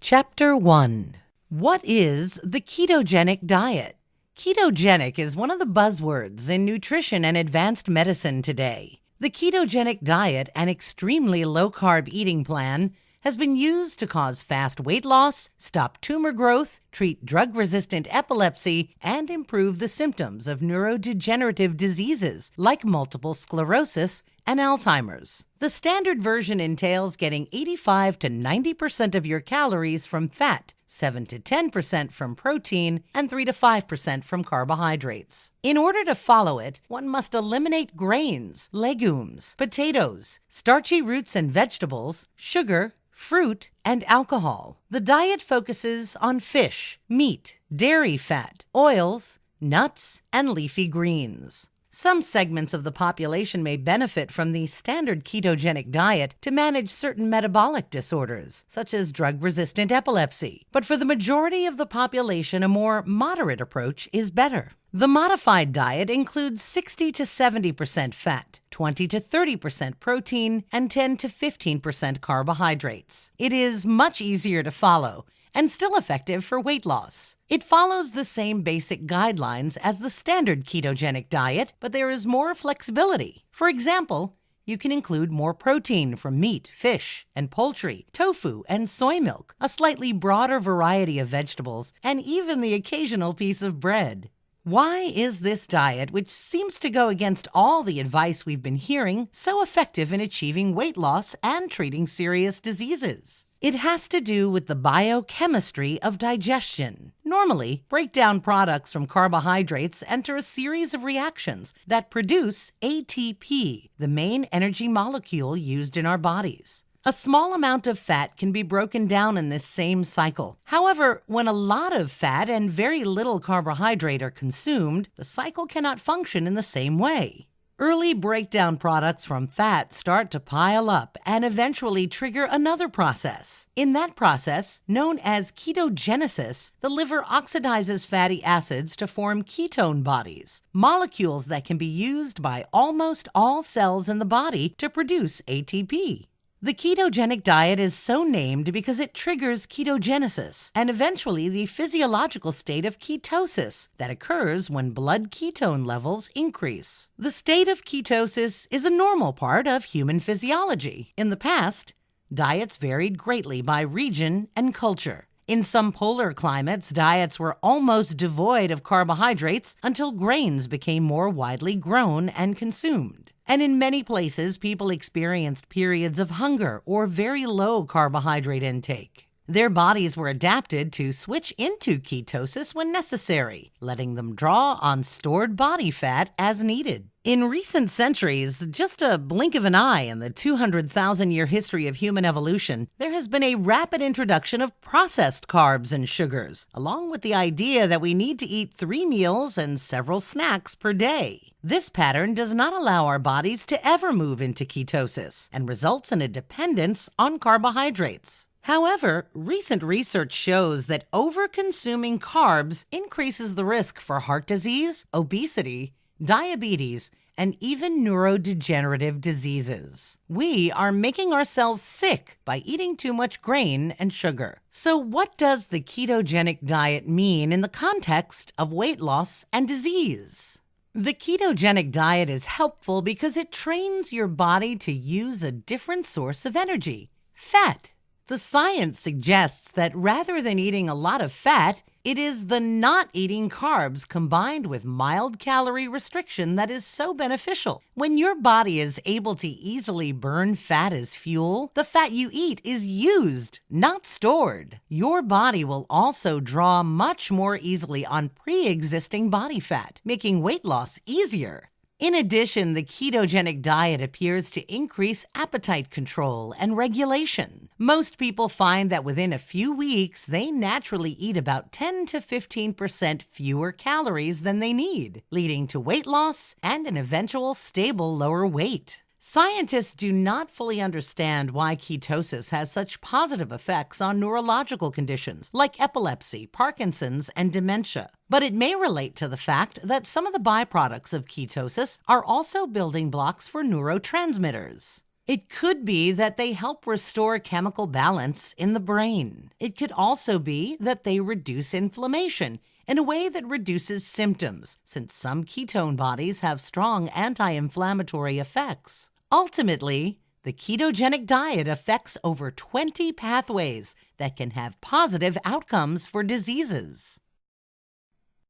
Chapter 1. What is the ketogenic diet? Ketogenic is one of the buzzwords in nutrition and advanced medicine today. The ketogenic diet, an extremely low-carb eating plan, has been used to cause fast weight loss, stop tumor growth, treat drug-resistant epilepsy, and improve the symptoms of neurodegenerative diseases like multiple sclerosis and Alzheimer's. The standard version entails getting 85 to 90% of your calories from fat, 7 to 10% from protein, and 3 to 5% from carbohydrates. In order to follow it, one must eliminate grains, legumes, potatoes, starchy roots and vegetables, sugar, fruit, and alcohol. The diet focuses on fish, meat, dairy fat, oils, nuts, and leafy greens. Some segments of the population may benefit from the standard ketogenic diet to manage certain metabolic disorders, such as drug-resistant epilepsy. But for the majority of the population, a more moderate approach is better. The modified diet includes 60 to 70% fat, 20 to 30% protein, and 10 to 15% carbohydrates. It is much easier to follow and still effective for weight loss. It follows the same basic guidelines as the standard ketogenic diet, but there is more flexibility. For example, you can include more protein from meat, fish, and poultry, tofu, and soy milk, a slightly broader variety of vegetables, and even the occasional piece of bread. Why is this diet, which seems to go against all the advice we've been hearing, so effective in achieving weight loss and treating serious diseases? It has to do with the biochemistry of digestion. Normally, breakdown products from carbohydrates enter a series of reactions that produce ATP, the main energy molecule used in our bodies. A small amount of fat can be broken down in this same cycle. However, when a lot of fat and very little carbohydrate are consumed, the cycle cannot function in the same way. Early breakdown products from fat start to pile up and eventually trigger another process. In that process, known as ketogenesis, the liver oxidizes fatty acids to form ketone bodies, molecules that can be used by almost all cells in the body to produce ATP. The ketogenic diet is so named because it triggers ketogenesis and eventually the physiological state of ketosis that occurs when blood ketone levels increase. The state of ketosis is a normal part of human physiology. In the past, diets varied greatly by region and culture. In some polar climates, diets were almost devoid of carbohydrates until grains became more widely grown and consumed. And in many places, people experienced periods of hunger or very low carbohydrate intake. Their bodies were adapted to switch into ketosis when necessary, letting them draw on stored body fat as needed. In recent centuries, just a blink of an eye in the 200,000-year history of human evolution, there has been a rapid introduction of processed carbs and sugars, along with the idea that we need to eat 3 meals and several snacks per day. This pattern does not allow our bodies to ever move into ketosis and results in a dependence on carbohydrates. However, recent research shows that over-consuming carbs increases the risk for heart disease, obesity, diabetes, and even neurodegenerative diseases. We are making ourselves sick by eating too much grain and sugar. So what does the ketogenic diet mean in the context of weight loss and disease? The ketogenic diet is helpful because it trains your body to use a different source of energy, fat. The science suggests that rather than eating a lot of fat, it is the not eating carbs combined with mild calorie restriction that is so beneficial. When your body is able to easily burn fat as fuel, the fat you eat is used, not stored. Your body will also draw much more easily on pre-existing body fat, making weight loss easier. In addition, the ketogenic diet appears to increase appetite control and regulation. Most people find that within a few weeks, they naturally eat about 10 to 15% fewer calories than they need, leading to weight loss and an eventual stable lower weight. Scientists do not fully understand why ketosis has such positive effects on neurological conditions like epilepsy, Parkinson's, and dementia. But it may relate to the fact that some of the byproducts of ketosis are also building blocks for neurotransmitters. It could be that they help restore chemical balance in the brain. It could also be that they reduce inflammation in a way that reduces symptoms, since some ketone bodies have strong anti-inflammatory effects. Ultimately, the ketogenic diet affects over 20 pathways that can have positive outcomes for diseases.